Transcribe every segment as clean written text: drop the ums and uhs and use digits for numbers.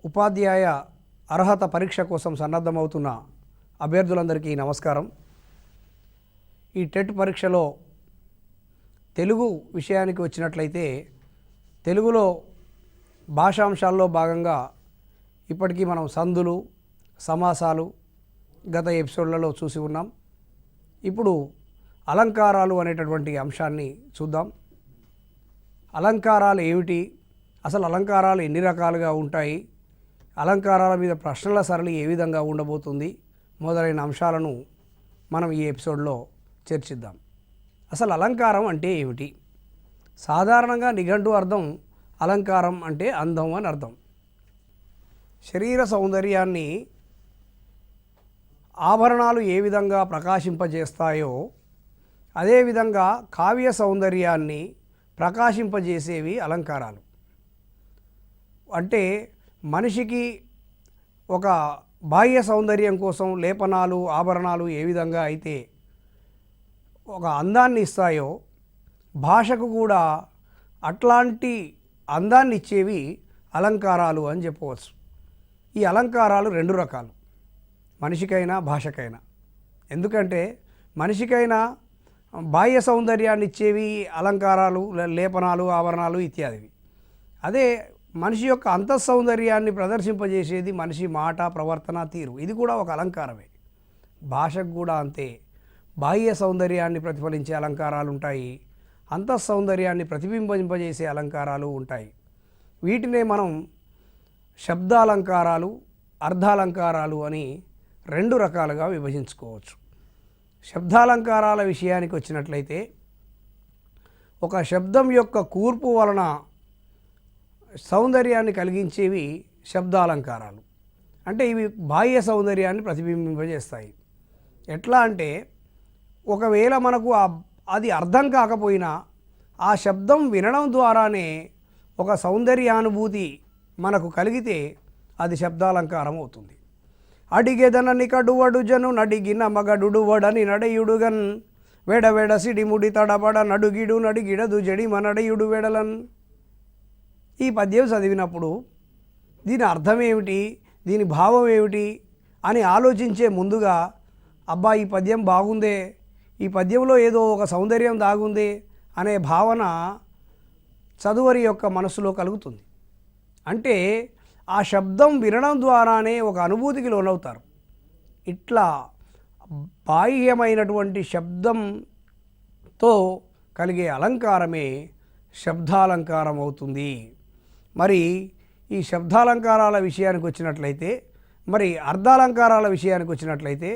ఉపాధ్యాయ అర్హత పరీక్ష కోసం సన్నద్ధమవుతున్న అభ్యర్థులందరికీ నమస్కారం. ఈ టెట్ పరీక్షలో తెలుగు విషయానికి వచ్చినట్లయితే తెలుగులో భాషాంశాల్లో భాగంగా ఇప్పటికీ మనం సందులు, సమాసాలు గత ఎపిసోడ్లలో చూసి ఉన్నాం. ఇప్పుడు అలంకారాలు అనేటటువంటి అంశాన్ని చూద్దాం. అలంకారాలు ఏమిటి, అసలు అలంకారాలు ఎన్ని రకాలుగా ఉంటాయి, అలంకారాల మీద ప్రశ్నల సరళి ఏ విధంగా ఉండబోతుంది మొదలైన అంశాలను మనం ఈ ఎపిసోడ్లో చర్చిద్దాం. అసలు అలంకారం అంటే ఏమిటి? సాధారణంగా నిఘంటు అర్థం అలంకారం అంటే అందం అని అర్థం. శరీర సౌందర్యాన్ని ఆభరణాలు ఏ విధంగా ప్రకాశింపజేస్తాయో అదేవిధంగా కావ్య సౌందర్యాన్ని ప్రకాశింపజేసేవి అలంకారాలు. అంటే మనిషికి ఒక బాహ్య సౌందర్యం కోసం లేపనాలు, ఆభరణాలు ఏ విధంగా అయితే ఒక అందాన్ని ఇస్తాయో భాషకు కూడా అట్లాంటి అందాన్ని ఇచ్చేవి అలంకారాలు అని చెప్పవచ్చు. ఈ అలంకారాలు రెండు రకాలు, మనిషికైనా భాషకైనా. ఎందుకంటే మనిషికైనా బాహ్య సౌందర్యాన్ని ఇచ్చేవి అలంకారాలు, లేపనాలు, ఆభరణాలు ఇత్యాదివి. అదే మనిషి యొక్క అంతఃసౌందర్యాన్ని ప్రదర్శింపజేసేది మనిషి మాట, ప్రవర్తన, తీరు. ఇది కూడా ఒక అలంకారమే. భాషకు కూడా అంతే. బాహ్య సౌందర్యాన్ని ప్రతిఫలించే అలంకారాలు ఉంటాయి, అంతఃసౌందర్యాన్ని ప్రతిబింబింపజేసే అలంకారాలు ఉంటాయి. వీటినే మనం శబ్దాలంకారాలు, అర్ధాలంకారాలు అని రెండు రకాలుగా విభజించుకోవచ్చు. శబ్దాలంకారాల విషయానికి వచ్చినట్లయితే ఒక శబ్దం యొక్క కూర్పు వలన సౌందర్యాన్ని కలిగించేవి శబ్దాలంకారాలు. అంటే ఇవి బాహ్య సౌందర్యాన్ని ప్రతిబింబింపజేస్తాయి. ఎట్లా అంటే ఒకవేళ మనకు అది అర్థం కాకపోయినా ఆ శబ్దం వినడం ద్వారానే ఒక సౌందర్యానుభూతి మనకు కలిగితే అది శబ్దాలంకారం అవుతుంది. అడిగెదనని కడువడుజను నడిగిన మగడుడువడని నడయుడుగన్ వెడవెడ సిడిముడి తడబడ నడుగిడు నడిగిడదు జడిమ నడయుడు వెడలన్. ఈ పద్యం చదివినప్పుడు దీని అర్థం ఏమిటి, దీని భావం ఏమిటి అని ఆలోచించే ముందుగా అబ్బా ఈ పద్యం బాగుందే, ఈ పద్యంలో ఏదో ఒక సౌందర్యం దాగుందే అనే భావన చదువరి యొక్క మనసులో కలుగుతుంది. అంటే ఆ శబ్దం వినడం ద్వారానే ఒక అనుభూతికి లోనవుతారు. ఇట్లా బాహ్యమైనటువంటి శబ్దంతో కలిగే అలంకారమే శబ్దాలంకారం అవుతుంది. మరి ఈ శబ్దాలంకారాల విషయానికి వచ్చినట్లయితే, మరి అర్ధాలంకారాల విషయానికి వచ్చినట్లయితే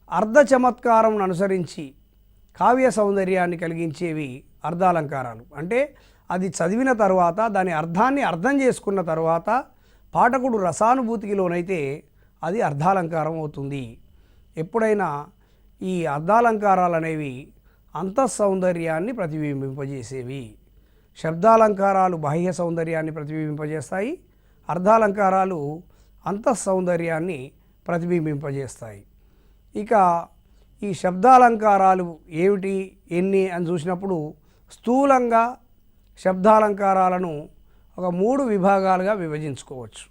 అర్ధ చమత్కారం అనుసరించి కావ్య సౌందర్యాన్ని కలిగించేవి అర్ధాలంకారాలు. అంటే అది చదివిన తర్వాత దాని అర్థాన్ని అర్థం చేసుకున్న తర్వాత పాఠకుడు రసానుభూతికి లోనైతే అది అర్ధాలంకారం అవుతుంది. ఎప్పుడైనా ఈ అర్ధాలంకారాలు అనేవి అంతఃసౌందర్యాన్ని ప్రతిబింబింపజేసేవి. శబ్దాలంకారాలు బాహ్య సౌందర్యాన్ని ప్రతిబింబింపజేస్తాయి, అర్ధాలంకారాలు అంతఃసౌందర్యాన్ని ప్రతిబింబింపజేస్తాయి. ఇక ఈ శబ్దాలంకారాలు ఏమిటి, ఎన్ని అని చూసినప్పుడు స్థూలంగా శబ్దాలంకారాలను ఒక మూడు విభాగాలుగా విభజించుకోవచ్చు.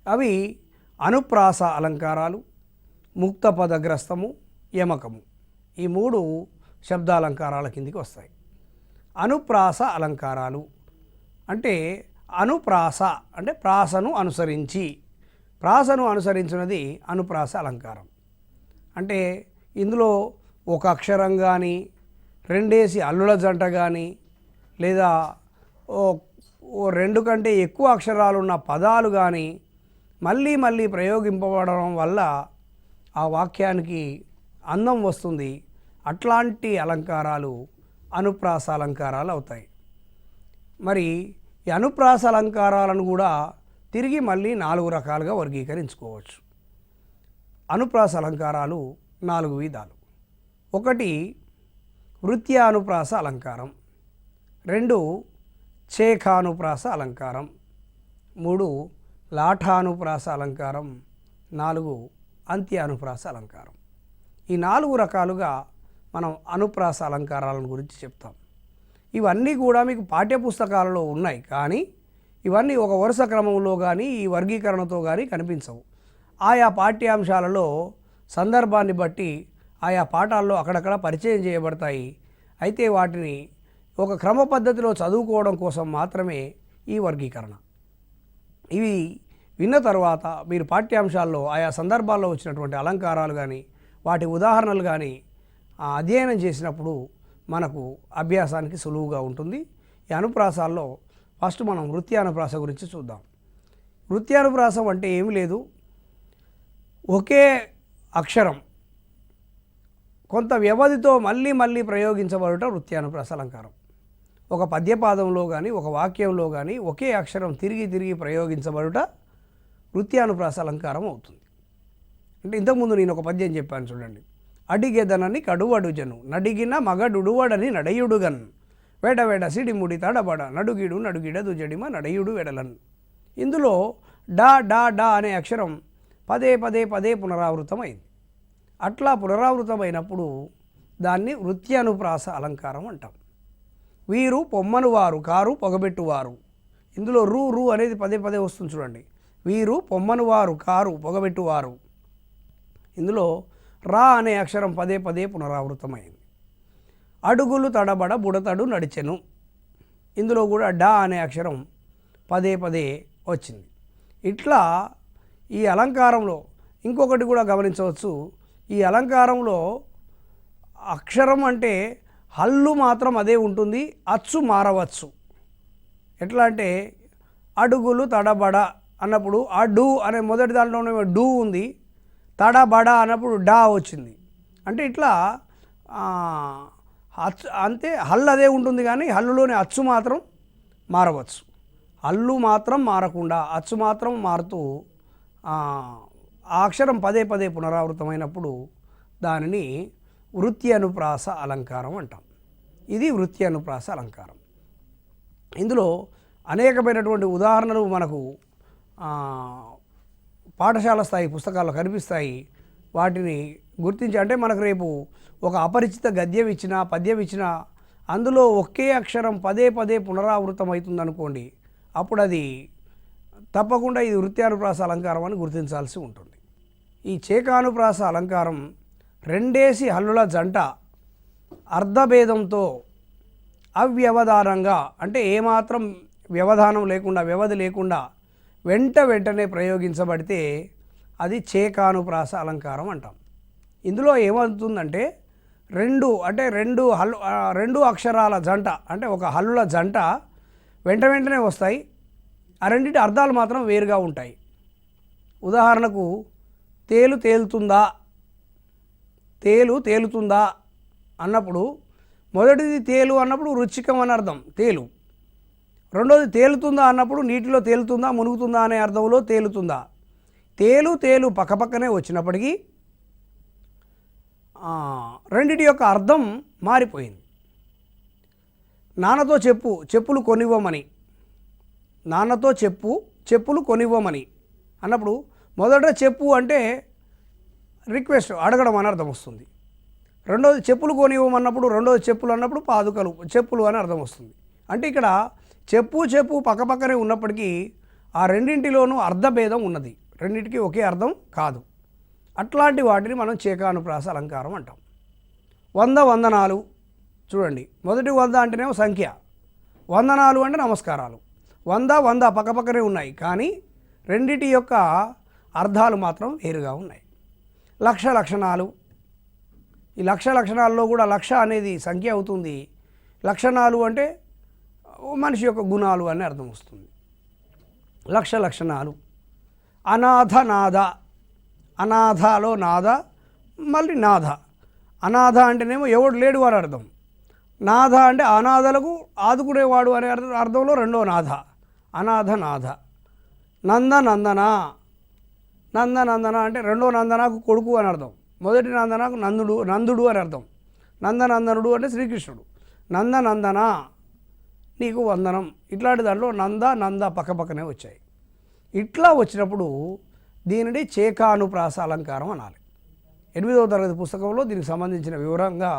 అవి అనుప్రాస అలంకారాలు, ముక్త పదగ్రస్తము, యమకము. ఈ మూడు శబ్దాలంకారాల కిందికి వస్తాయి. అనుప్రాస అలంకారాలు అంటే అనుప్రాస అంటే ప్రాసను అనుసరించి, ప్రాసను అనుసరించినది అనుప్రాస అలంకారం. అంటే ఇందులో ఒక అక్షరం కానీ, రెండేసి అల్లుల జంట కానీ, లేదా ఓ రెండు కంటే ఎక్కువ అక్షరాలున్న పదాలు కానీ మళ్ళీ మళ్ళీ ప్రయోగింపబడడం వల్ల ఆ వాక్యానికి అందం వస్తుంది. అట్లాంటి అలంకారాలు అనుప్రాస అలంకారాలు అవుతాయి. మరి ఈ అనుప్రాస అలంకారాలను కూడా తిరిగి మళ్ళీ 4 రకాలుగా వర్గీకరించుకోవచ్చు. అనుప్రాస అలంకారాలు 4 విధాలు. 1 వృత్యానుప్రాస అలంకారం, 2 చేఖానుప్రాస అలంకారం, 3 లాఠానుప్రాస అలంకారం, 4 అంత్యానుప్రాస అలంకారం. ఈ 4 రకాలుగా మనం అనుప్రాస అలంకారాలను గురించి చెప్తాం. ఇవన్నీ కూడా మీకు పాఠ్యపుస్తకాలలో ఉన్నాయి, కానీ ఇవన్నీ ఒక వరుస క్రమంలో కానీ ఈ వర్గీకరణతో కానీ కనిపించవు. ఆయా పాఠ్యాంశాలలో సందర్భాన్ని బట్టి ఆయా పాఠాల్లో అక్కడక్కడ పరిచయం చేయబడతాయి. అయితే వాటిని ఒక క్రమ పద్ధతిలో చదువుకోవడం కోసం మాత్రమే ఈ వర్గీకరణ. ఇవి విన్న తర్వాత మీరు పాఠ్యాంశాల్లో ఆయా సందర్భాల్లో వచ్చినటువంటి అలంకారాలు కానీ వాటి ఉదాహరణలు కానీ అధ్యయనం చేసినప్పుడు మనకు అభ్యాసానికి సులువుగా ఉంటుంది. ఈ అనుప్రాసాల్లో ఫస్ట్ మనం వృత్యానుప్రాస గురించి చూద్దాం. వృత్యానుప్రాసం అంటే ఏమీ లేదు, ఒకే అక్షరం కొంత వ్యవధితో మళ్ళీ మళ్ళీ ప్రయోగించబడుట వృత్యానుప్రాస అలంకారం. ఒక పద్యపాదంలో కానీ ఒక వాక్యంలో కానీ ఒకే అక్షరం తిరిగి తిరిగి ప్రయోగించబడుట వృత్యానుప్రాస అలంకారం అవుతుంది. అంటే ఇంతకుముందు నేను ఒక పద్యం చెప్పాను చూడండి. అడిగెదనని కడువడుజను నడిగిన మగడుడువడని నడయుడుగన్ వేడవేడ సిడిముడి తడబడ నడుగిడు నడుగిడ దుజడిమ నడయుడు వెడలన్. ఇందులో డా డా డా అనే అక్షరం పదే పదే పదే పునరావృతమైంది. అట్లా పునరావృతమైనప్పుడు దాన్ని వృత్యానుప్రాస అలంకారం అంటాం. వీరు పొమ్మను వారు కారు పొగబెట్టువారు. ఇందులో రూ రూ అనేది పదే పదే వస్తుంది చూడండి. వీరు పొమ్మను వారు కారు పొగబెట్టువారు. ఇందులో రా అనే అక్షరం పదే పదే పునరావృతమైంది. అడుగులు తడబడ బుడతడు నడిచెను. ఇందులో కూడా డా అనే అక్షరం పదే పదే వచ్చింది. ఇట్లా ఈ అలంకారంలో ఇంకొకటి కూడా గమనించవచ్చు. ఈ అలంకారంలో అక్షరం అంటే హల్లు మాత్రం అదే ఉంటుంది, అచ్చు మారవచ్చు. ఎట్లా అంటే అడుగులు తడబడ అన్నప్పుడు ఆ డు అనే మొదటి దాంట్లోనే డు ఉంది, తడబడ అన్నప్పుడు డా వచ్చింది. అంటే ఇట్లా అచ్చు అంతే, హల్లు అదే ఉంటుంది కానీ హల్లులోని అచ్చు మాత్రం మారవచ్చు. హల్లు మాత్రం మారకుండా అచ్చు మాత్రం మారుతూ ఆ అక్షరం పదే పదే పునరావృతమైనప్పుడు దానిని వృత్యానుప్రాస అలంకారం అంటాం. ఇది వృత్యానుప్రాస అలంకారం. ఇందులో అనేకమైనటువంటి ఉదాహరణలు మనకు పాఠశాల స్థాయి పుస్తకాల్లో కనిపిస్తాయి. వాటిని గుర్తించి, అంటే మనకు రేపు ఒక అపరిచిత గద్యం ఇచ్చినా పద్యం ఇచ్చినా అందులో ఒకే అక్షరం పదే పదే పునరావృతం అవుతుంది అనుకోండి, అప్పుడు అది తప్పకుండా ఇది వృత్యానుప్రాస అలంకారం అని గుర్తించాల్సి ఉంటుంది. ఈ చేకానుప్రాస అలంకారం రెండేసి హల్లుల జంట అర్ధభేదంతో అవ్యవధానంగా, అంటే ఏమాత్రం వ్యవధానం లేకుండా వ్యవధి లేకుండా వెంటనే ప్రయోగించబడితే అది చేకానుప్రాస అలంకారం అంటాం. ఇందులో ఏమవుతుందంటే రెండు అక్షరాల జంట, అంటే ఒక హల్లుల జంట వెంటనే వస్తాయి. ఆ రెండింటి అర్థాలు మాత్రం వేరుగా ఉంటాయి. ఉదాహరణకు తేలుతుందా అన్నప్పుడు మొదటిది తేలు అన్నప్పుడు రుచికం అని అర్థం తేలు. రెండోది తేలుతుందా అన్నప్పుడు నీటిలో తేలుతుందా మునుగుతుందా అనే అర్థంలో తేలుతుందా. తేలు పక్కపక్కనే వచ్చినప్పటికీ రెండిటి యొక్క అర్థం మారిపోయింది. నాన్నతో చెప్పులు కొనివ్వమని, నాన్నతో చెప్పులు కొనివ్వమని అన్నప్పుడు మొదట చెప్పు అంటే రిక్వెస్ట్ అడగడం అని అర్థం వస్తుంది. రెండోది చెప్పులు కొనివ్వమన్నప్పుడు రెండోది చెప్పులు అన్నప్పుడు పాదుకలు చెప్పులు అని అర్థం వస్తుంది. అంటే ఇక్కడ చెప్పు పక్కపక్కనే ఉన్నప్పటికీ ఆ రెండింటిలోనూ అర్థభేదం ఉన్నది, రెండింటికి ఒకే అర్థం కాదు. అట్లాంటి వాటిని మనం చేకానుప్రాస అలంకారం అంటాం. 100 వందనాలు చూడండి, మొదటి 100 అంటేనేమో సంఖ్య, వందనాలు అంటే నమస్కారాలు. 100 పక్కపక్కనే ఉన్నాయి కానీ రెండిటి యొక్క అర్థాలు మాత్రం వేరుగా ఉన్నాయి. లక్షణాలు, ఈ లక్షణాల్లో కూడా లక్ష అనేది సంఖ్య అవుతుంది, లక్షణాలు అంటే మనిషి యొక్క గుణాలు అని అర్థం వస్తుంది. లక్షణాలు. అనాథ అనాథలో నాథ, మళ్ళీ నాథ. అనాథ అంటేనేమో ఎవడు లేడు అని అర్థం. నాథ అంటే అనాథలకు ఆదుకునేవాడు అనే అర్థంలో రెండో నాథ, నాథ. నందన అంటే రెండో నందనకు కొడుకు అని అర్థం. మొదటి నందనకు నందుడు అని అర్థం. నందనందనుడు అంటే శ్రీకృష్ణుడు. నందన నీకు వందనం. ఇట్లాంటి దాంట్లో నంద పక్కపక్కనే వచ్చాయి. ఇట్లా వచ్చినప్పుడు దీనిని చేకానుప్రాస అలంకారం అనాలి. 8వ తరగతి పుస్తకంలో దీనికి సంబంధించిన వివరంగా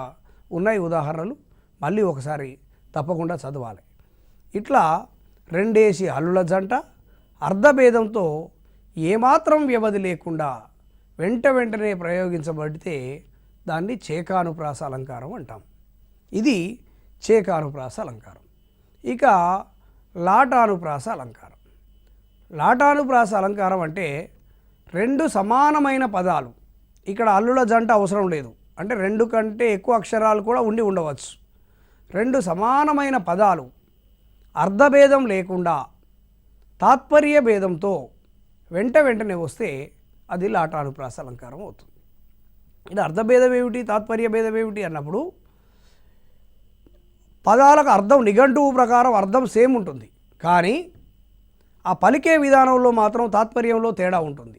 ఉన్నాయి ఉదాహరణలు, మళ్ళీ ఒకసారి తప్పకుండా చదవాలి. ఇట్లా రెండేసి హల్లుల జంట అర్ధభేదంతో ఏమాత్రం వ్యవధి లేకుండా వెంటనే ప్రయోగించబడితే దాన్ని చేకానుప్రాస అలంకారం అంటాం. ఇది చేకానుప్రాస అలంకారం. ఇక లాటానుప్రాస అలంకారం. లాటానుప్రాస అలంకారం అంటే రెండు సమానమైన పదాలు, ఇక్కడ హల్లుల జంట అవసరం లేదు, అంటే రెండు కంటే ఎక్కువ అక్షరాలు కూడా ఉండి ఉండవచ్చు. రెండు సమానమైన పదాలు అర్ధభేదం లేకుండా తాత్పర్య భేదంతో వెంటనే వస్తే అది లాటానుప్రాస అలంకారం అవుతుంది. ఇది అర్ధభేదం ఏమిటి, తాత్పర్య భేదం ఏమిటి అన్నప్పుడు పదాలకు అర్థం నిఘంటువు ప్రకారం అర్థం సేమ్ ఉంటుంది, కానీ ఆ పలికే విధానంలో మాత్రం తాత్పర్యంలో తేడా ఉంటుంది.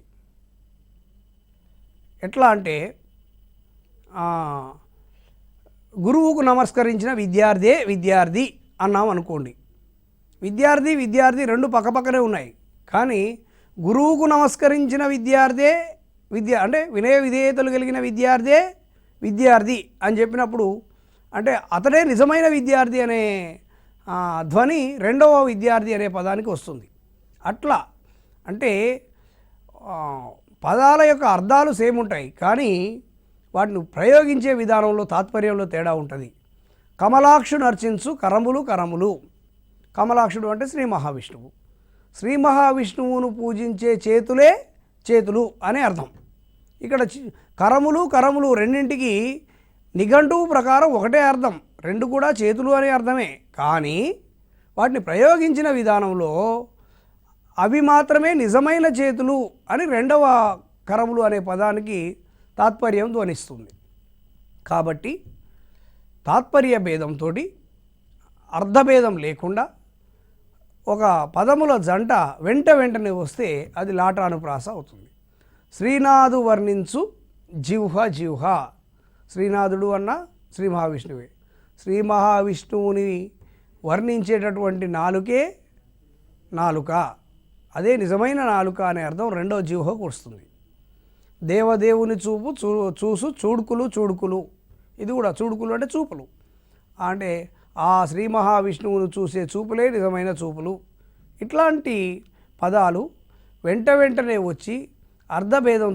ఎట్లా అంటే గురువుకు నమస్కరించిన విద్యార్థి అన్నాం అనుకోండి. విద్యార్థి రెండు పక్కపక్కనే ఉన్నాయి, కానీ గురువుకు నమస్కరించిన విద్య అంటే వినయ విధేయతలు కలిగిన విద్యార్థి అని చెప్పినప్పుడు అంటే అతడే నిజమైన విద్యార్థి అనే ధ్వని రెండవ విద్యార్థి అనే పదానికి వస్తుంది. అట్లా అంటే పదాల యొక్క అర్థాలు సేమ్ ఉంటాయి, కానీ వాటిని ప్రయోగించే విధానంలో తాత్పర్యంలో తేడా ఉంటుంది. కమలాక్షుడు అర్చించు కరములు. కమలాక్షుడు అంటే శ్రీ మహావిష్ణువు. శ్రీ మహావిష్ణువును పూజించే చేతులు అనే అర్థం. ఇక్కడ కరములు రెండింటికి నిఘంటువు ప్రకారం ఒకటే అర్థం, రెండు కూడా చేతులు అనే అర్థమే, కానీ వాటిని ప్రయోగించిన విధానంలో అవి మాత్రమే నిజమైన చేతులు అని రెండవ కరములు అనే పదానికి తాత్పర్యం ధ్వనిస్తుంది. కాబట్టి తాత్పర్య భేదంతో అర్ధభేదం లేకుండా ఒక పదముల జంట వెంటనే వస్తే అది లాటానుప్రాస అవుతుంది. శ్రీనాథు వర్ణించు జిహ్వ. శ్రీనాథుడు అన్న శ్రీ మహావిష్ణువే. శ్రీ మహావిష్ణువుని వర్ణించేటటువంటి నాలుకే నాలుక, అదే నిజమైన నాలుక అనే అర్థం రెండో జిహ్వకు వస్తుంది. దేవదేవుని చూసు చూడుకులు. ఇది కూడా చూడుకులు అంటే చూపులు, అంటే ఆ శ్రీ మహావిష్ణువును చూసే చూపులే నిజమైన చూపులు. ఇట్లాంటి పదాలు వెంటనే వచ్చి అర్ధభేదం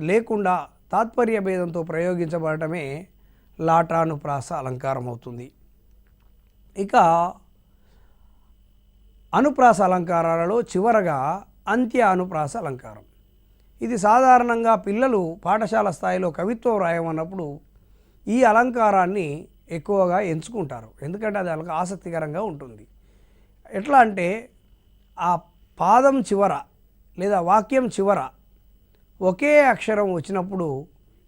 లేకుండా తాత్పర్య భేదంతో ప్రయోగించబడటమే లాటానుప్రాస అలంకారం అవుతుంది. ఇక అనుప్రాస అలంకారాలలో చివరగా అంత్య అనుప్రాస అలంకారం. ఇది సాధారణంగా పిల్లలు పాఠశాల స్థాయిలో కవిత్వం రాయమన్నప్పుడు ఈ అలంకారాన్ని ఎక్కువగా ఎంచుకుంటారు, ఎందుకంటే అది వాళ్ళకి ఆసక్తికరంగా ఉంటుంది. ఎట్లా అంటే ఆ పాదం చివర లేదా వాక్యం చివర ఒకే అక్షరం వచ్చినప్పుడు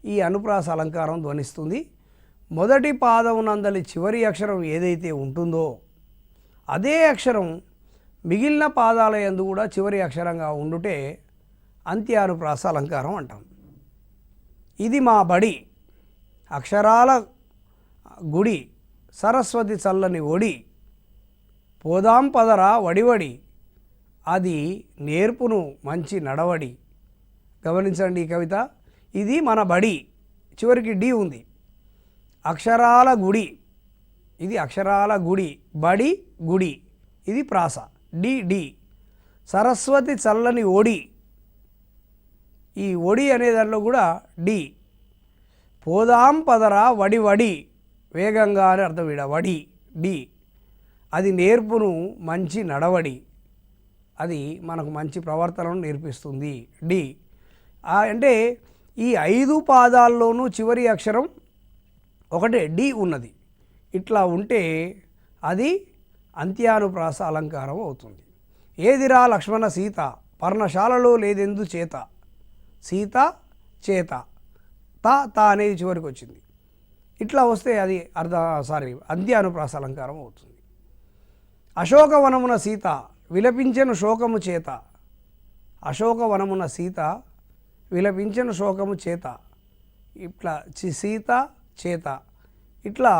ఈ అనుప్రాస అలంకారం ధ్వనిస్తుంది. మొదటి పాదం నందలి చివరి అక్షరం ఏదైతే ఉంటుందో అదే అక్షరం మిగిలిన పాదాల యందు కూడా చివరి అక్షరంగా ఉండుటే అంత్యానుప్రాస అలంకారం అంటాం. ఇది మా బడి, అక్షరాల గుడి, సరస్వతి చల్లని ఒడి, పోదాం పదరా వడివడి, అది నేర్పును మంచి నడవడి. గమనించండి ఈ కవిత. ఇది మన బడి, చివరికి డి ఉంది. అక్షరాల గుడి, ఇది అక్షరాల గుడి, బడి గుడి, ఇది ప్రాస, డి. సరస్వతి చల్లని ఒడి, ఈ ఒడి అనే దాంట్లో కూడా డి. పోదాం పదరా వడి, వేగంగా అని అర్థం. వడి డి. అది నేర్పును మంచి నడవడి, అది మనకు మంచి ప్రవర్తనను నేర్పిస్తుంది, డి. అంటే ఈ 5 పాదాల్లోనూ చివరి అక్షరం ఒకటే డి ఉన్నది. ఇట్లా ఉంటే అది అంత్యానుప్రాస అలంకారం అవుతుంది. ఏదిరా లక్ష్మణ సీత, పర్ణశాలలో లేదెందు చేత, సీత చేత, తా అనేది చివరికి వచ్చింది. ఇట్లా వస్తే అది అంత్యానుప్రాస అలంకారం అవుతుంది. అశోకవనమున సీత విలపించెను శోకము చేత, అశోకవనమున సీత విలపించెను శోకము చేత, ఇట్లా సీత చేత, ఇట్లా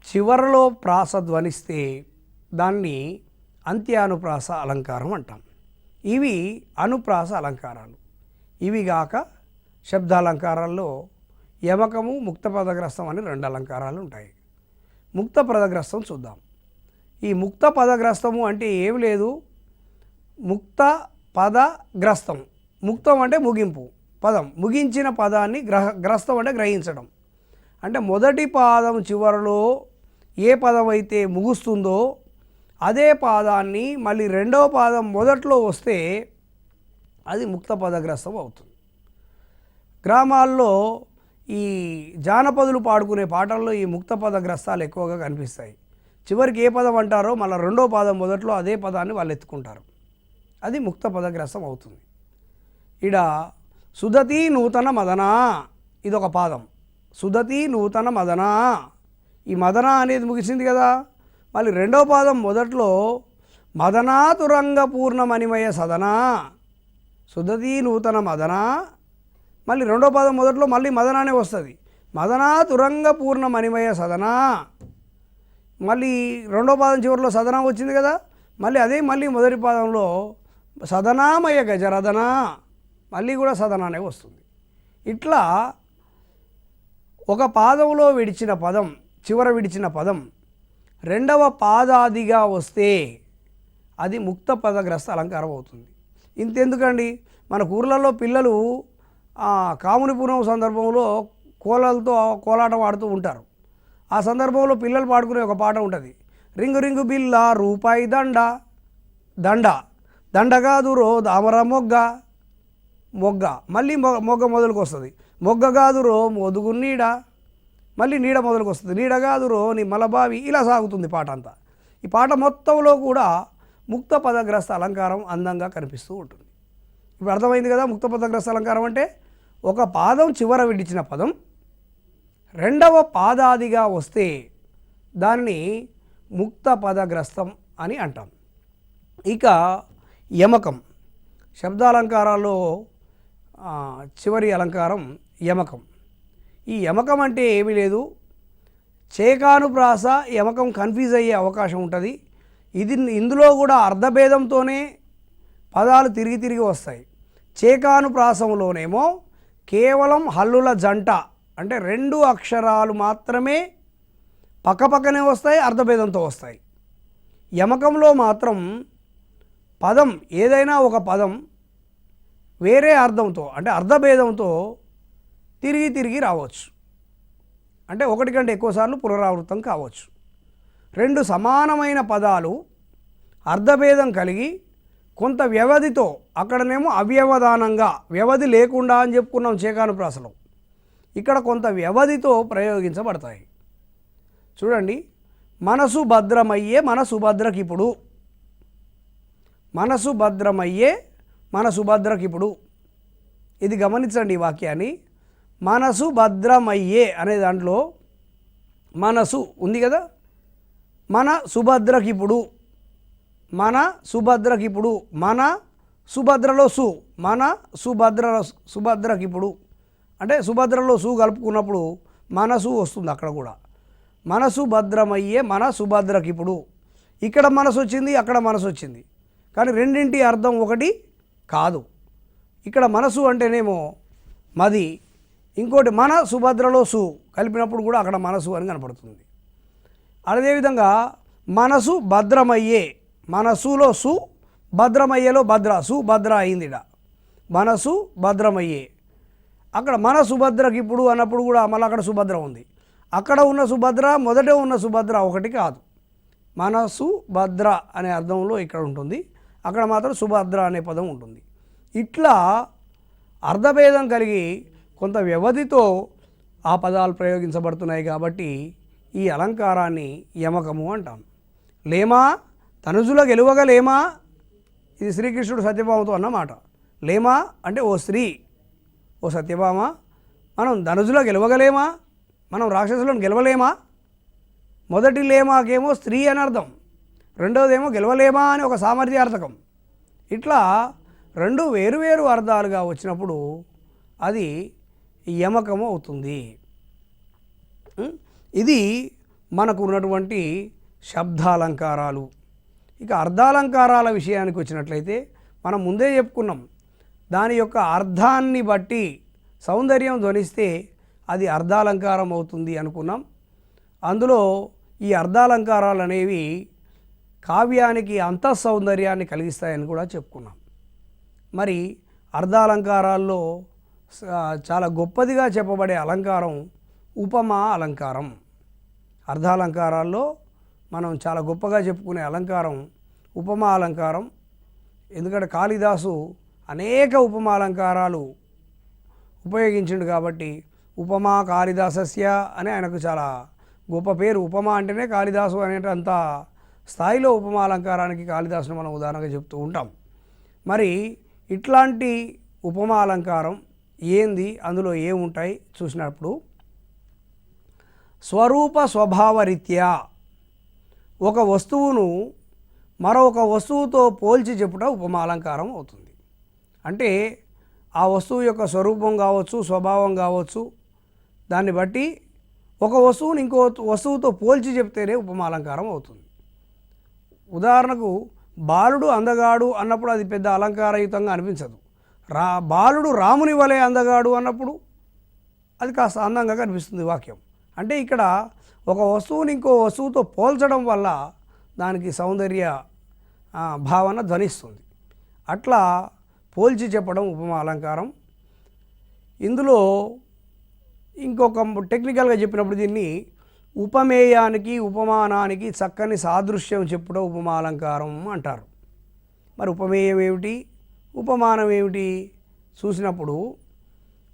చివరలో ప్రాస ధ్వనిస్తే దాన్ని అంత్యానుప్రాస అలంకారం అంటాం. ఇవి అనుప్రాస అలంకారాలు. ఇవిగాక శబ్దాలంకారాల్లో యమకము, ముక్త పదగ్రస్తం అని 2 అలంకారాలు ఉంటాయి. ముక్త పదగ్రస్తం చూద్దాం. ఈ ముక్త పదగ్రస్తము అంటే ఏమి లేదు, ముక్త పదగ్రస్తం. ముక్తం అంటే ముగింపు, పదం ముగించిన పదాన్ని గ్రస్తం అంటే గ్రహించడం. అంటే మొదటి పాదం చివరలో ఏ పదం అయితే ముగుస్తుందో అదే పాదాన్ని మళ్ళీ రెండవ పాదం మొదట్లో వస్తే అది ముక్త పదగ్రస్తం అవుతుంది. గ్రామాల్లో ఈ జానపదులు పాడుకునే పాటల్లో ఈ ముక్త పదగ్రస్తాలు ఎక్కువగా కనిపిస్తాయి. చివరికి ఏ పదం అంటారో మళ్ళీ రెండో పాదం మొదట్లో అదే పదాన్ని వాళ్ళు ఎత్తుకుంటారు. అది ముక్త పదగ్రస్తం అవుతుంది. ఇడ సుదతి నూతన మదన ఇదొక పాదం. సుదతి నూతన మదన, ఈ మదన అనేది ముగిసింది కదా, మళ్ళీ రెండో పాదం మొదట్లో మదనాతురంగ పూర్ణమణిమయ సదన, సుదతి నూతన మదన, మళ్ళీ రెండో పాదం మొదట్లో మళ్ళీ మదనానే వస్తుంది. మదనాతురంగ పూర్ణమణిమయ సదన, మళ్ళీ రెండో పాదం చివరిలో సదన వచ్చింది కదా, మళ్ళీ అదే మళ్ళీ మొదటి పాదంలో సదనామయ గజరదన, మళ్ళీ కూడా సదనానే వస్తుంది. ఇట్లా ఒక పాదంలో విడిచిన పదం, చివర విడిచిన పదం రెండవ పాదాదిగా వస్తే అది ముక్త పదగ్రస్త అలంకారం అవుతుంది. ఇంతెందుకండి, మన ఊర్లలో పిల్లలు కాముని పూర్ణం సందర్భంలో కోలలతో కోలాటం ఆడుతూ ఉంటారు. ఆ సందర్భంలో పిల్లలు పాడుకునే ఒక పాట ఉంటుంది. రింగు రింగు బిల్ల రూపాయి దండ, దండ దండగాదురో దామర మొగ్గ, మొగ్గ మళ్ళీ మొగ్గ మొదలుకు వస్తుంది. మొగ్గ గాదురో మొదుగు నీడ, మళ్ళీ నీడ మొదలుకు వస్తుంది. నీడ గాదురో నీ మలబావి, ఇలా సాగుతుంది పాట అంతా. ఈ పాట మొత్తంలో కూడా ముక్త పదగ్రస్త అలంకారం అందంగా కనిపిస్తూ ఉంటుంది. ఇప్పుడు అర్థమైంది కదా, ముక్త పదగ్రస్త అలంకారం అంటే ఒక పాదం చివర విడిచిన పదం రెండవ పాదాదిగా వస్తే దాన్ని ముక్త పదగ్రస్తం అని అంటాం. ఇక యమకం, శబ్దాలంకారాల్లో చివరి అలంకారం యమకం. ఈ యమకం అంటే ఏమీ లేదు, చేకానుప్రాస యమకం కన్ఫ్యూజ్ అయ్యే అవకాశం ఉంటుంది. ఇందులో కూడా అర్ధభేదంతోనే పదాలు తిరిగి తిరిగి వస్తాయి. చేకానుప్రాసంలోనేమో కేవలం హల్లుల జంట, అంటే రెండు అక్షరాలు మాత్రమే పక్కపక్కనే వస్తాయి, అర్ధభేదంతో వస్తాయి. యమకంలో మాత్రం పదం ఏదైనా ఒక పదం వేరే అర్థంతో, అంటే అర్ధభేదంతో తిరిగి తిరిగి రావచ్చు. అంటే ఒకటి కంటే ఎక్కువసార్లు పునరావృతం కావచ్చు. రెండు సమానమైన పదాలు అర్ధభేదం కలిగి కొంత వ్యవధితో, అక్కడనేమో అవ్యవధానంగా వ్యవధి లేకుండా అని చెప్పుకున్నాం చేకానుప్రాసలో, ఇక్కడ కొంత వ్యవధితో ప్రయోగించబడతాయి. చూడండి, మనసు భద్రమయ్యే మన సుభద్రకిప్పుడు, మనసు భద్రమయ్యే మన సుభద్రకిప్పుడు. ఇది గమనించండి ఈ వాక్యాన్ని. మనసు భద్రమయ్యే అనే దాంట్లో మనసు ఉంది కదా, మన సుభద్రకిప్పుడు, మన సుభద్రకిప్పుడు, మన సుభద్రలో సు, మన సుభద్రకిప్పుడు అంటే సుభద్రలో సు కలుపుకున్నప్పుడు మనసు వస్తుంది. అక్కడ కూడా మనసు భద్రమయ్యే మన సుభద్రకిప్పుడు. ఇక్కడ మనసు వచ్చింది, అక్కడ మనసు వచ్చింది, కానీ రెండింటి అర్థం ఒకటి కాదు. ఇక్కడ మనసు అంటేనేమో మది, ఇంకోటి మన సుభద్రలో సు కలిపినప్పుడు కూడా అక్కడ మనసు అని కనపడుతుంది. అదేవిధంగా మనసు భద్రమయ్యే, మనసులో సు, భద్రమయ్యేలో భద్ర, సు భద్ర అయింది. ఇడ మనసు భద్రమయ్యే, అక్కడ మన సుభద్రకి ఇప్పుడు అన్నప్పుడు కూడా మళ్ళీ అక్కడ సుభద్ర ఉంది. అక్కడ ఉన్న సుభద్ర మొదట ఉన్న సుభద్ర ఒకటి కాదు. మనసు భద్ర అనే అర్థంలో ఇక్కడ ఉంటుంది, అక్కడ మాత్రం సుభద్ర అనే పదం ఉంటుంది. ఇట్లా అర్ధభేదం కలిగి కొంత వ్యవధితో ఆ పదాలు ప్రయోగించబడుతున్నాయి కాబట్టి ఈ అలంకారాన్ని యమకము అంటాం. లేమా తనుజుల గెలువగా లేమా, ఇది శ్రీకృష్ణుడు సత్యభామతో అన్నమాట. లేమా అంటే ఓ స్త్రీ, ఓ సత్యభామ, మనం ధనుజుల గెలవగలేమా, మనం రాక్షసులను గెలవలేమా. మొదటి లేమాకేమో స్త్రీ అని అర్థం, రెండవదేమో గెలవలేమా అని ఒక సామర్థ్యార్థకం. ఇట్లా రెండు వేరువేరు అర్థాలుగా వచ్చినప్పుడు అది యమకము అవుతుంది. ఇది మనకు ఉన్నటువంటి శబ్దాలంకారాలు. ఇక అర్థాలంకారాల విషయానికి వచ్చినట్లయితే మనం ముందే చెప్పుకున్నాం, దాని యొక్క అర్థాన్ని బట్టి సౌందర్యం ధ్వనిస్తే అది అర్థాలంకారం అవుతుంది అనుకున్నాం. అందులో ఈ అర్థాలంకారాలు అనేవి కావ్యానికి అంతఃసౌందర్యాన్ని కలిగిస్తాయని కూడా చెప్పుకున్నాం. మరి అర్ధాలంకారాల్లో చాలా గొప్పదిగా చెప్పబడే అలంకారం ఉపమా అలంకారం. అర్ధాలంకారాల్లో మనం చాలా గొప్పగా చెప్పుకునే అలంకారం ఉపమా అలంకారం. ఎందుకంటే కాళిదాసు అనేక ఉపమా అలంకారాలు ఉపయోగించిండు కాబట్టి ఉపమా కాళిదాసస్య అని ఆయనకు చాలా గొప్ప పేరు. ఉపమా అంటేనే కాళిదాసు అనేటంత స్థాయిలో ఉపమా అలంకారానికి కాళిదాసును మనం ఉదాహరణగా చెప్తూ ఉంటాం. మరి ఇట్లాంటి ఉపమా అలంకారం ఏంది, అందులో ఏముంటాయి చూసినప్పుడు స్వరూప స్వభావరీత్యా ఒక వస్తువును మరొక వస్తువుతో పోల్చి చెప్పుట ఉపమా అలంకారం అవుతుంది. అంటే ఆ వస్తువు యొక్క స్వరూపం కావచ్చు, స్వభావం కావచ్చు, దాన్ని బట్టి ఒక వస్తువుని ఇంకో వస్తువుతో పోల్చి చెప్తేనే ఉపమా అలంకారం అవుతుంది. ఉదాహరణకు బాలుడు అందగాడు అన్నప్పుడు అది పెద్ద అలంకారయుతంగా అనిపించదు. బాలుడు రాముని వలె అందగాడు అన్నప్పుడు అది కాస్త అందంగా కనిపిస్తుంది వాక్యం. అంటే ఇక్కడ ఒక వస్తువుని ఇంకో వస్తువుతో పోల్చడం వల్ల దానికి సౌందర్య భావన ధ్వనిస్తుంది. అట్లా పోల్చి చెప్పడం ఉపమా అలంకారం. ఇందులో ఇంకొక టెక్నికల్గా చెప్పినప్పుడు దీన్ని ఉపమేయానికి ఉపమానానికి చక్కని సాదృశ్యం చెప్పుడం ఉపమా అలంకారం అంటారు. మరి ఉపమేయం ఏమిటి, ఉపమానం ఏమిటి చూసినప్పుడు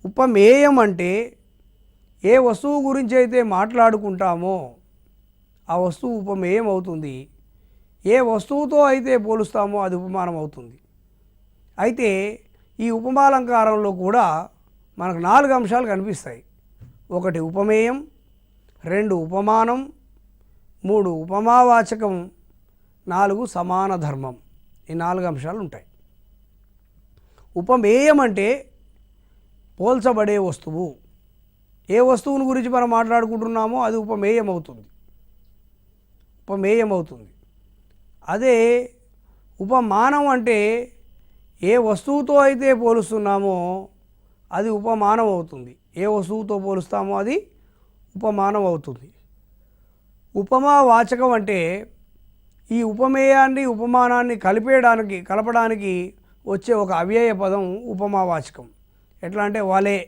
ఉపమేయం అంటే ఏ వస్తువు గురించి అయితే మాట్లాడుకుంటామో ఆ వస్తువు ఉపమేయం అవుతుంది. ఏ వస్తువుతో అయితే పోలుస్తామో అది ఉపమానం అవుతుంది. అయితే ఈ ఉపమాలంకారంలో కూడా మనకు 4 అంశాలు కనిపిస్తాయి. 1 ఉపమేయం, 2 ఉపమానం, 3 ఉపమావాచకం, 4 సమాన ధర్మం. ఈ 4 అంశాలు ఉంటాయి. ఉపమేయం అంటే పోల్చబడే వస్తువు. ఏ వస్తువుని గురించి మనం మాట్లాడుకుంటున్నామో అది ఉపమేయం అవుతుంది. ఉపమేయం అవుతుంది. అదే ఉపమానం అంటే ఏ వస్తువుతో అయితే పోలుస్తున్నామో అది ఉపమానం అవుతుంది. ఏ వస్తువుతో పోలుస్తామో అది ఉపమానం అవుతుంది. ఉపమావాచకం అంటే ఈ ఉపమేయాన్ని ఉపమానాన్ని కలపడానికి వచ్చే ఒక అవ్యయ పదం ఉపమావాచకం. ఎట్లా అంటే వలే.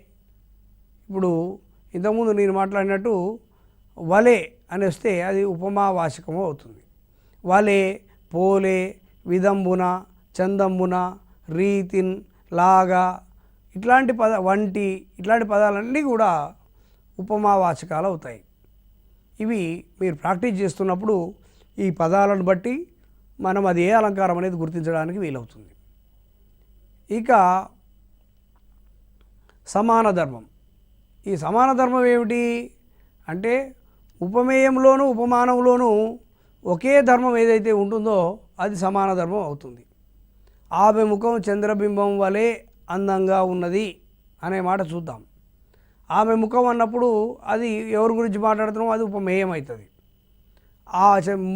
ఇప్పుడు ఇంతకుముందు నేను మాట్లాడినట్టు వలే అని వస్తే అది ఉపమావాచకము అవుతుంది. వలే, పోలే, విదంబున, చందంబున, రీతిన్, లాగా ఇట్లాంటి వంటి ఇట్లాంటి పదాలన్నీ కూడా ఉపమావాచకాలు అవుతాయి. ఇవి మీరు ప్రాక్టీస్ చేస్తున్నప్పుడు ఈ పదాలను బట్టి మనం అది ఏ అలంకారం అనేది గుర్తించడానికి వీలవుతుంది. ఇక సమాన ధర్మం. ఈ సమాన ధర్మం ఏమిటి అంటే ఉపమేయంలోనూ ఉపమానంలోనూ ఒకే ధర్మం ఏదైతే ఉంటుందో అది సమాన ధర్మం అవుతుంది. ఆమె ముఖం చంద్రబింబం వలె అందంగా ఉన్నది అనే మాట చూద్దాం. ఆమె ముఖం అన్నప్పుడు అది ఎవరి గురించి మాట్లాడుతున్నాం, అది ఉపమేయం అవుతుంది. ఆ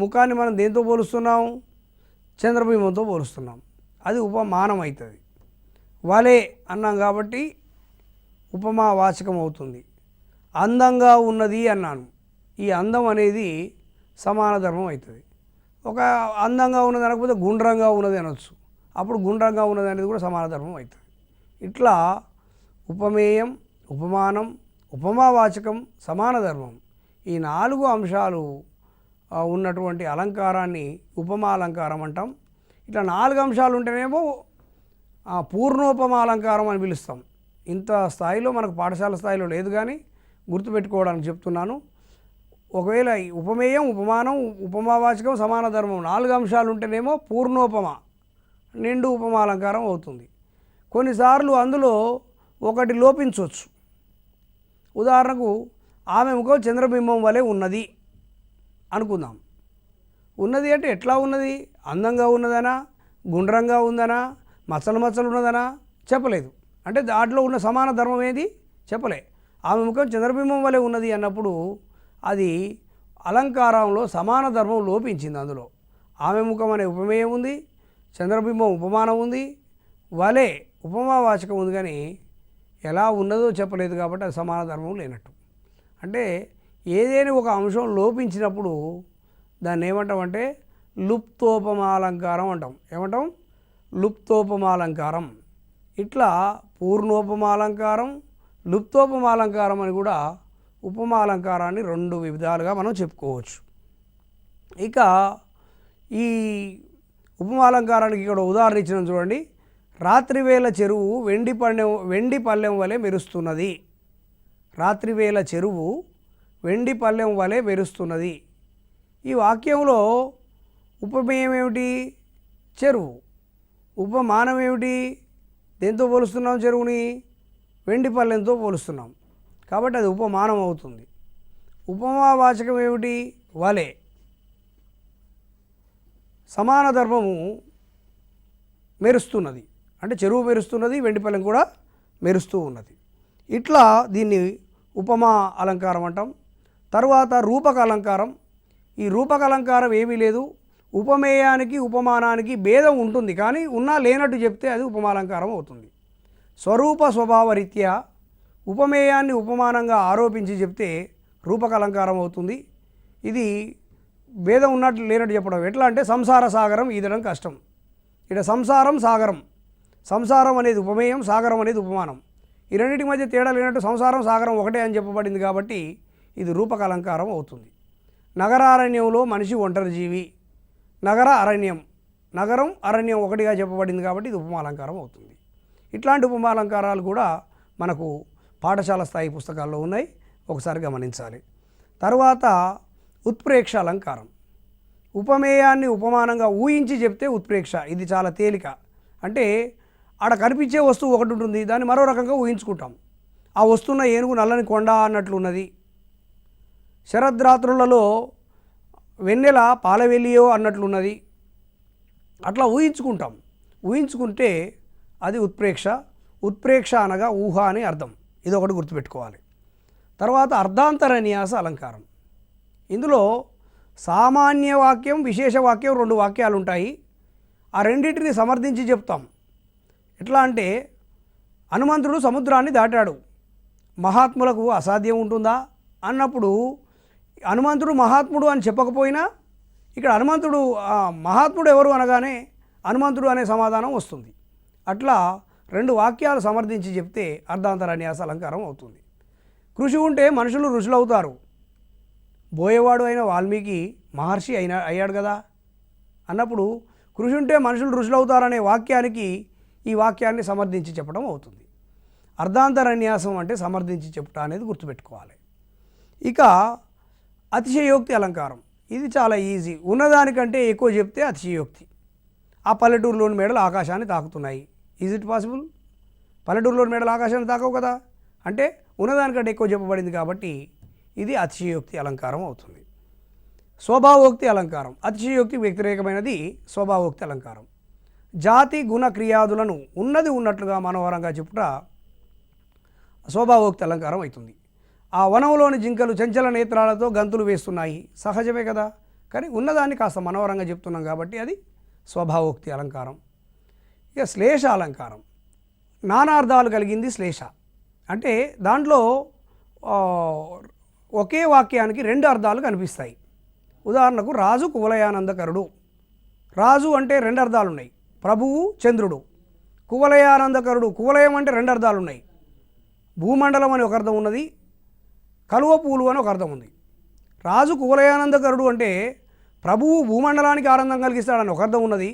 ముఖాన్ని మనం దేంతో పోలుస్తున్నాం, చంద్రబింబంతో పోలుస్తున్నాం, అది ఉపమానం అవుతుంది. వలే అన్నాం కాబట్టి ఉపమావాచకం అవుతుంది. అందంగా ఉన్నది అన్నాను, ఈ అందం అనేది సమాన ధర్మం అవుతుంది. ఒక అందంగా ఉన్నది అనకపోతే గుండ్రంగా ఉన్నది అనొచ్చు, అప్పుడు గుండ్రంగా ఉన్నది అనేది కూడా సమాన ధర్మం అవుతుంది. ఇట్లా ఉపమేయం, ఉపమానం, ఉపమావాచకం, సమాన ధర్మం ఈ 4 అంశాలు ఉన్నటువంటి అలంకారాన్ని ఉపమా అలంకారం అంటాం. ఇట్లా 4 అంశాలు ఉంటేనేమో పూర్ణోపమా అలంకారం అని పిలుస్తాం. ఇంత స్థాయిలో మనకు పాఠశాల స్థాయిలో లేదు, కానీ గుర్తుపెట్టుకోవడానికి చెప్తున్నాను. ఒకవేళ ఉపమేయం, ఉపమానం, ఉపమావాచకం, సమాన ధర్మం 4 అంశాలు ఉంటేనేమో పూర్ణోపమ, నిండు ఉపమా అలంకారం అవుతుంది. కొన్నిసార్లు అందులో ఒకటి లోపించవచ్చు. ఉదాహరణకు ఆమె ముఖం చంద్రబింబం వలె ఉన్నది అనుకుందాం. ఉన్నది అంటే ఎట్లా ఉన్నది, అందంగా ఉన్నదనా, గుండ్రంగా ఉందనా, మచ్చలు మచ్చలు ఉన్నదనా చెప్పలేదు. అంటే దాంట్లో ఉన్న సమాన ధర్మం ఏది చెప్పలే. ఆమె ముఖం చంద్రబింబం వలె ఉన్నది అన్నప్పుడు అది అలంకారంలో సమాన ధర్మం లోపించింది. అందులో ఆమె ముఖం అనే ఉపమేయం ఉంది, చంద్రబింబం ఉపమానం ఉంది, వలే ఉపమావాచకం ఉంది, కానీ ఎలా ఉన్నదో చెప్పలేదు కాబట్టి అది సమాన ధర్మం లేనట్టు. అంటే ఏదైనా ఒక అంశం లోపించినప్పుడు దాన్ని ఏమంటామంటే లుప్తోపమాలంకారం అంటాం. ఏమంటాం? లుప్తోపమాలంకారం. ఇట్లా పూర్ణోపమాలంకారం, లుప్తోపమాలంకారం అని కూడా ఉపమాలంకారాన్ని రెండు విధాలుగా మనం చెప్పుకోవచ్చు. ఇక ఈ ఉపమాలంకారానికి ఇక్కడ ఉదాహరణ ఇచ్చిన చూడండి. రాత్రివేళ చెరువు వెండి పళ్ళెం వలె మెరుస్తున్నది. రాత్రివేళ చెరువు వెండి పళ్ళెం వలె మెరుస్తున్నది. ఈ వాక్యంలో ఉపమేయం ఏమిటి? చెరువు. ఉపమానం ఏమిటి? దేంతో పోలుస్తున్నాం? చెరువుని వెండి పళ్ళెంతో పోలుస్తున్నాం కాబట్టి అది ఉపమానం అవుతుంది. ఉపమావాచకం ఏమిటి? వలె. సమాన ధర్మము మెరుస్తున్నది అంటే చెరువు మెరుస్తున్నది, వెండి పళ్ళెం కూడా మెరుస్తూ ఉన్నది. ఇట్లా దీన్ని ఉపమా అలంకారం అంటాం. తర్వాత రూపక అలంకారం. ఈ రూపక అలంకారం ఏమీ లేదు, ఉపమేయానికి ఉపమానానికి భేదం ఉంటుంది, కానీ ఉన్నా లేనట్టు చెప్తే అది ఉపమాలంకారం అవుతుంది. స్వరూప స్వభావరీత్యా ఉపమేయాన్ని ఉపమానంగా ఆరోపించి చెప్తే రూపక అలంకారం అవుతుంది. ఇది భేదం ఉన్నట్టు లేనట్టు చెప్పడం. ఎట్లా అంటే సంసార సాగరం ఈదడం కష్టం. ఇక్కడ సంసారం సాగరం, సంసారం అనేది ఉపమేయం, సాగరం అనేది ఉపమానం. ఈ రెండింటి మధ్య తేడా లేనట్టు సంసారం సాగరం ఒకటే అని చెప్పబడింది కాబట్టి ఇది రూపక అలంకారం అవుతుంది. నగరారణ్యంలో మనిషి ఒంటరి జీవి. నగర అరణ్యం, నగరం అరణ్యం ఒకటిగా చెప్పబడింది కాబట్టి ఇది ఉపమాలంకారం అవుతుంది. ఇట్లాంటి ఉపమాలంకారాలు కూడా మనకు పాఠశాల స్థాయి పుస్తకాల్లో ఉన్నాయి, ఒకసారి గమనించాలి. తర్వాత ఉత్ప్రేక్ష అలంకారం. ఉపమేయాన్ని ఉపమానంగా ఊహించి చెప్తే ఉత్ప్రేక్ష. ఇది చాలా తేలిక. అంటే ఆడ కనిపించే వస్తువు ఒకటి ఉంటుంది, దాన్ని మరో రకంగా ఊహించుకుంటాం. ఆ వస్తున్న ఏనుగు నల్లని కొండ అన్నట్లున్నది, శరద్రాత్రులలో వెన్నెల పాలవెల్లియో అన్నట్లున్నది. అట్లా ఊహించుకుంటాం. ఊహించుకుంటే అది ఉత్ప్రేక్ష. ఉత్ప్రేక్ష అనగా ఊహ అని అర్థం. ఇది ఒకటి గుర్తుపెట్టుకోవాలి. తర్వాత అర్ధాంతర న్యాస అలంకారం. ఇందులో సామాన్య వాక్యం, విశేష వాక్యం, రెండు వాక్యాలు ఉంటాయి. ఆ రెండింటిని సమర్థించి చెప్తాం. ఎట్లా అంటే హనుమంతుడు సముద్రాన్ని దాటాడు, మహాత్ములకు అసాధ్యం ఉంటుందా అన్నప్పుడు హనుమంతుడు మహాత్ముడు అని చెప్పకపోయినా ఇక్కడ హనుమంతుడు మహాత్ముడు ఎవరు అనగానే హనుమంతుడు అనే సమాధానం వస్తుంది. అట్లా రెండు వాక్యాలు సమర్థించి చెప్తే అర్ధాంతర న్యాస అలంకారం అవుతుంది. కృషి ఉంటే మనుషులు ఋషులు అవుతారు. బోయేవాడు అయిన వాల్మీకి మహర్షి అయ్యాడు కదా అన్నప్పుడు కృషి ఉంటే మనుషులు ఋషులు అవుతారనే వాక్యానికి ఈ వాక్యాన్ని సమర్థించి చెప్పడం అవుతుంది. అర్ధాంతర న్యాసం అంటే సమర్థించి చెప్పడం అనేది గుర్తుపెట్టుకోవాలి. ఇక అతిశయోక్తి అలంకారం. ఇది చాలా ఈజీ. ఉన్నదానికంటే ఎక్కువ చెప్తే అతిశయోక్తి. ఆ పల్లెటూరులోని మేడలు ఆకాశాన్ని తాకుతున్నాయి. Is it possible? పల్లెటూరులోని మేడలు ఆకాశాన్ని తాకవు కదా, అంటే ఉన్నదానికంటే ఎక్కువ చెప్పబడింది కాబట్టి ఇది అతిశయోక్తి అలంకారం అవుతుంది. స్వభావోక్తి అలంకారం. అతిశయోక్తి వ్యతిరేకమైనది స్వభావోక్తి అలంకారం. జాతి గుణ క్రియాదులను ఉన్నది ఉన్నట్లుగా మనోహరంగా చెప్పుట స్వభావోక్తి అలంకారం అవుతుంది. ఆ వనంలోని జింకలు చంచల నేత్రాలతో గంతులు వేస్తున్నాయి, సహజమే కదా, కానీ ఉన్నదాన్ని కాస్త మనోహరంగా చెప్తున్నాం కాబట్టి అది స్వభావోక్తి అలంకారం. ఇక శ్లేష అలంకారం. నానార్థాలు కలిగింది శ్లేష. అంటే దాంట్లో ఒకే వాక్యానికి రెండు అర్థాలు కనిపిస్తాయి. ఉదాహరణకు రాజు కువలయానందకరుడు. రాజు అంటే రెండు అర్థాలు ఉన్నాయి, ప్రభువు చంద్రుడు. కువలయానందకరుడు, కువలయం అంటే రెండు అర్థాలు ఉన్నాయి, భూమండలం అని ఒక అర్థం ఉన్నది, కలువ పూలు అని ఒక అర్థం ఉంది. రాజు కువలయానందకరుడు అంటే ప్రభువు భూమండలానికి ఆనందం కలిగిస్తాడని ఒక అర్థం ఉన్నది,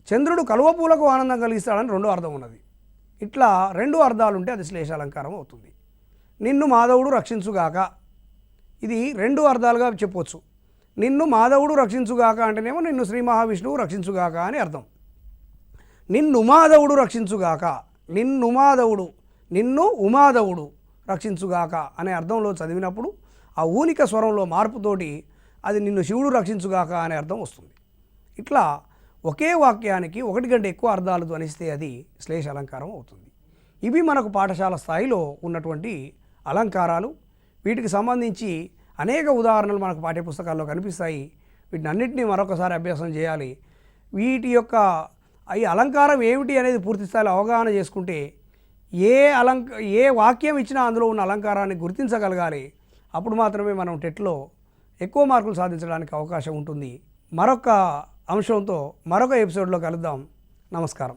చంద్రుడు కలువ పూలకు ఆనందం కలిగిస్తాడని రెండో అర్థం ఉన్నది. ఇట్లా రెండు అర్థాలు ఉంటే అది శ్లేషాలంకారం అవుతుంది. నిన్ను మాధవుడు రక్షించుగాక, ఇది రెండు అర్థాలుగా చెప్పవచ్చు. నిన్ను మాధవుడు రక్షించుగాక అంటేనేమో నిన్ను శ్రీ మహావిష్ణువు రక్షించుగాక అని అర్థం. నిన్ను మాధవుడు రక్షించుగాక, నిన్ను మాధవుడు, నిన్ను ఉమాధవుడు రక్షించుగాక అనే అర్థంలో చదివినప్పుడు ఆ ఊనిక స్వరంలో మార్పుతోటి అది నిన్ను శివుడు రక్షించుగాక అనే అర్థం వస్తుంది. ఇట్లా ఒకే వాక్యానికి ఒకటి కంటే ఎక్కువ అర్థాలు ధ్వనిస్తే అది శ్లేష అలంకారం అవుతుంది. ఇవి మనకు పాఠశాల స్థాయిలో ఉన్నటువంటి అలంకారాలు. వీటికి సంబంధించి అనేక ఉదాహరణలు మనకు పాఠ్యపుస్తకాల్లో కనిపిస్తాయి. వీటిని అన్నింటినీ మరొకసారి అభ్యాసం చేయాలి. వీటి యొక్క ఈ అలంకారం ఏమిటి అనేది పూర్తి స్థాయిలో అవగాహన చేసుకుంటే ఏ వాక్యం ఇచ్చినా అందులో ఉన్న అలంకారాన్ని గుర్తించగలగాలి. అప్పుడు మాత్రమే మనం టెట్లో ఎక్కువ మార్కులు సాధించడానికి అవకాశం ఉంటుంది. మరొక అంశంతో మరొక ఎపిసోడ్లో కలుద్దాం. నమస్కారం.